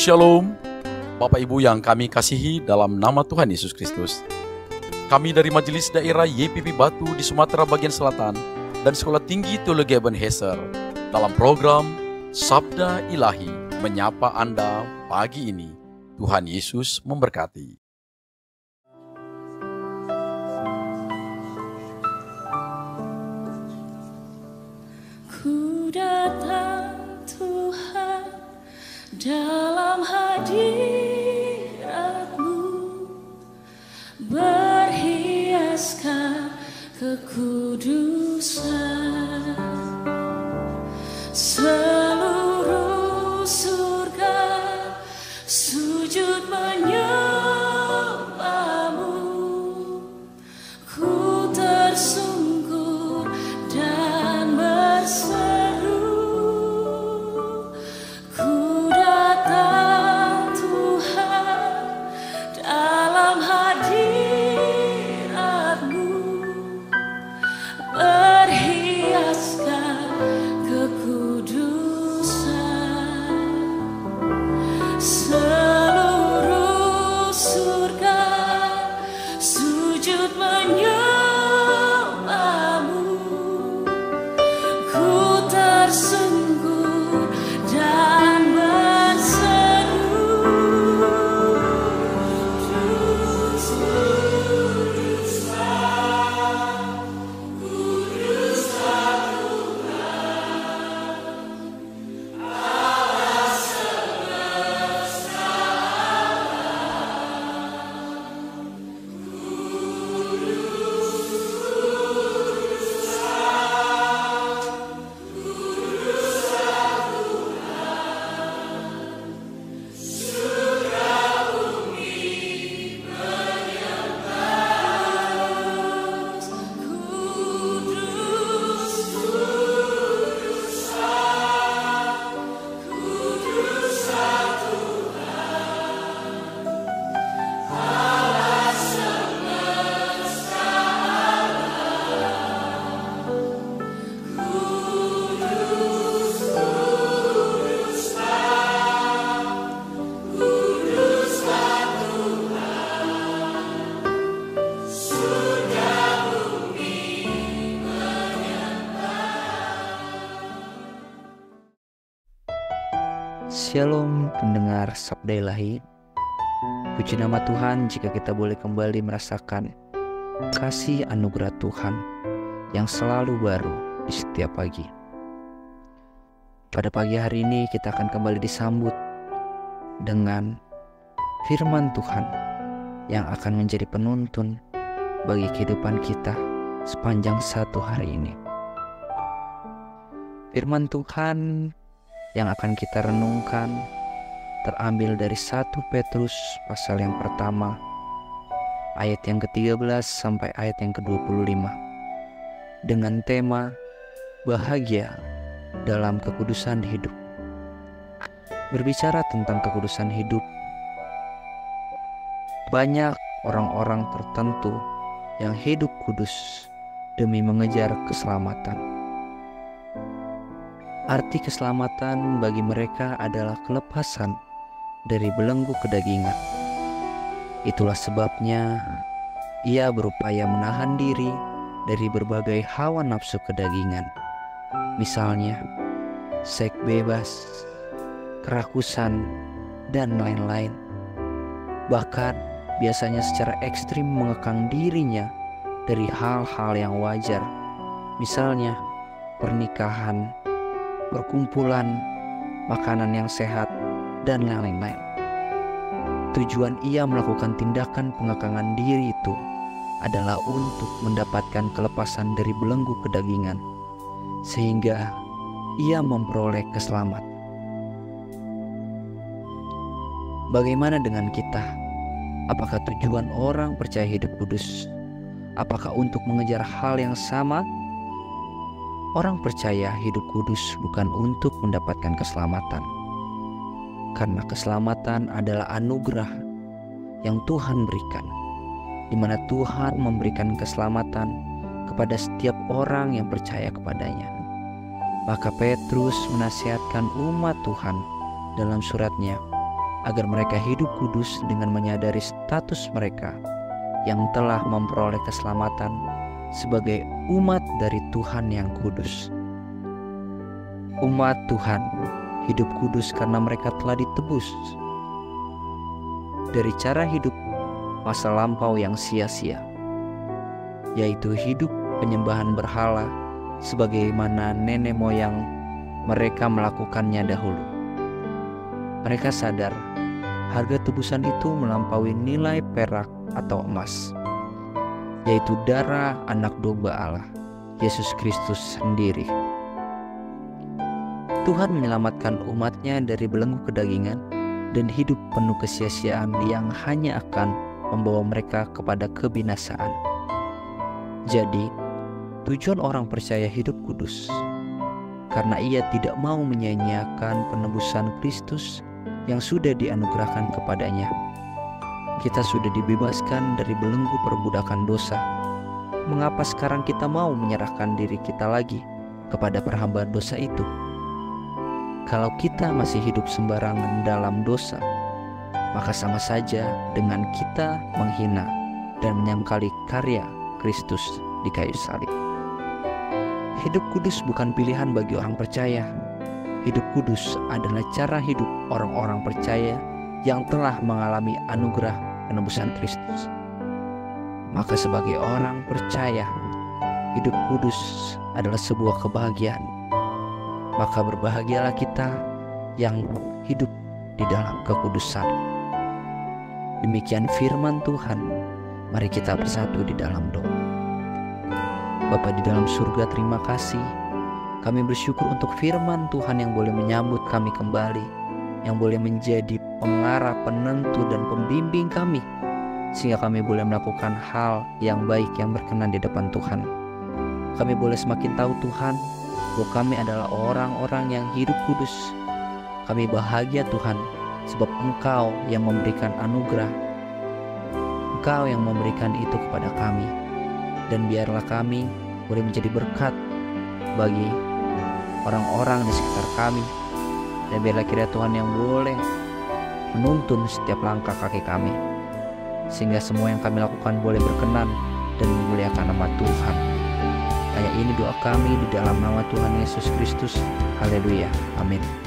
Shalom, Bapak Ibu yang kami kasihi dalam nama Tuhan Yesus Kristus. Kami dari Majelis Daerah YPP Batu di Sumatera Bagian Selatan dan Sekolah Tinggi Teologi Ebenezer dalam program Sabda Ilahi menyapa Anda pagi ini. Tuhan Yesus memberkati. Ku datang Tuhan dalam hadirat-Mu, berhiaskan kekudusan. Seluruh surga sujud menyembah-Mu. Ku tersungkur dan berseru, ku datang Tuhan dalam hadirat-Mu, berhiaskan kekudusan. Seluruh surga sujud menyembah-Mu. Ku tersungkur dan berseru, Shalom pendengar Sabda Ilahi. Puji nama Tuhan jika kita boleh kembali merasakan kasih anugerah Tuhan yang selalu baru di setiap pagi. Pada pagi hari ini kita akan kembali disambut dengan firman Tuhan yang akan menjadi penuntun bagi kehidupan kita sepanjang satu hari ini. Firman Tuhan yang akan kita renungkan terambil dari 1 Petrus pasal yang pertama, ayat yang ke-13 sampai ayat yang ke-25, dengan tema bahagia dalam kekudusan hidup. Berbicara tentang kekudusan hidup, banyak orang-orang tertentu yang hidup kudus demi mengejar keselamatan. Arti keselamatan bagi mereka adalah kelepasan dari belenggu kedagingan. Itulah sebabnya ia berupaya menahan diri dari berbagai hawa nafsu kedagingan. Misalnya, seks bebas, kerakusan, dan lain-lain. Bahkan biasanya secara ekstrim mengekang dirinya dari hal-hal yang wajar. Misalnya, pernikahan, perkumpulan, makanan yang sehat, dan lain-lain. Tujuan ia melakukan tindakan pengekangan diri itu adalah untuk mendapatkan kelepasan dari belenggu kedagingan, sehingga ia memperoleh keselamatan. Bagaimana dengan kita? Apakah tujuan orang percaya hidup kudus? Apakah untuk mengejar hal yang sama? Orang percaya hidup kudus bukan untuk mendapatkan keselamatan, karena keselamatan adalah anugerah yang Tuhan berikan, di mana Tuhan memberikan keselamatan kepada setiap orang yang percaya kepadanya. Maka Petrus menasihatkan umat Tuhan dalam suratnya agar mereka hidup kudus dengan menyadari status mereka yang telah memperoleh keselamatan sebagai umat dari Tuhan yang kudus. Umat Tuhan hidup kudus karena mereka telah ditebus dari cara hidup masa lampau yang sia-sia, yaitu hidup penyembahan berhala sebagaimana nenek moyang mereka melakukannya dahulu. Mereka sadar harga tebusan itu melampaui nilai perak atau emas, yaitu darah anak domba Allah, Yesus Kristus sendiri. Tuhan menyelamatkan umatnya dari belenggu kedagingan dan hidup penuh kesia-siaan yang hanya akan membawa mereka kepada kebinasaan. Jadi, tujuan orang percaya hidup kudus karena ia tidak mau menyia-nyiakan penebusan Kristus yang sudah dianugerahkan kepadanya. Kita sudah dibebaskan dari belenggu perbudakan dosa. Mengapa sekarang kita mau menyerahkan diri kita lagi kepada perhambaan dosa itu? Kalau kita masih hidup sembarangan dalam dosa, maka sama saja dengan kita menghina dan menyangkali karya Kristus di kayu salib. Hidup kudus bukan pilihan bagi orang percaya. Hidup kudus adalah cara hidup orang-orang percaya yang telah mengalami anugerah penebusan Kristus. Maka sebagai orang percaya, hidup kudus adalah sebuah kebahagiaan. Maka berbahagialah kita yang hidup di dalam kekudusan. Demikian firman Tuhan. Mari kita bersatu di dalam doa. Bapa di dalam surga, terima kasih. Kami bersyukur untuk firman Tuhan yang boleh menyambut kami kembali, yang boleh menjadi pengarah, penentu, dan pembimbing kami, sehingga kami boleh melakukan hal yang baik yang berkenan di depan Tuhan. Kami boleh semakin tahu Tuhan, bahwa kami adalah orang-orang yang hidup kudus. Kami bahagia Tuhan, sebab Engkau yang memberikan anugerah, Engkau yang memberikan itu kepada kami. Dan biarlah kami boleh menjadi berkat bagi orang-orang di sekitar kami. Dan biarlah kiranya Tuhan yang boleh menuntun setiap langkah kaki kami, sehingga semua yang kami lakukan boleh berkenan dan memuliakan nama Tuhan. Hanya ini doa kami di dalam nama Tuhan Yesus Kristus. Haleluya. Amin.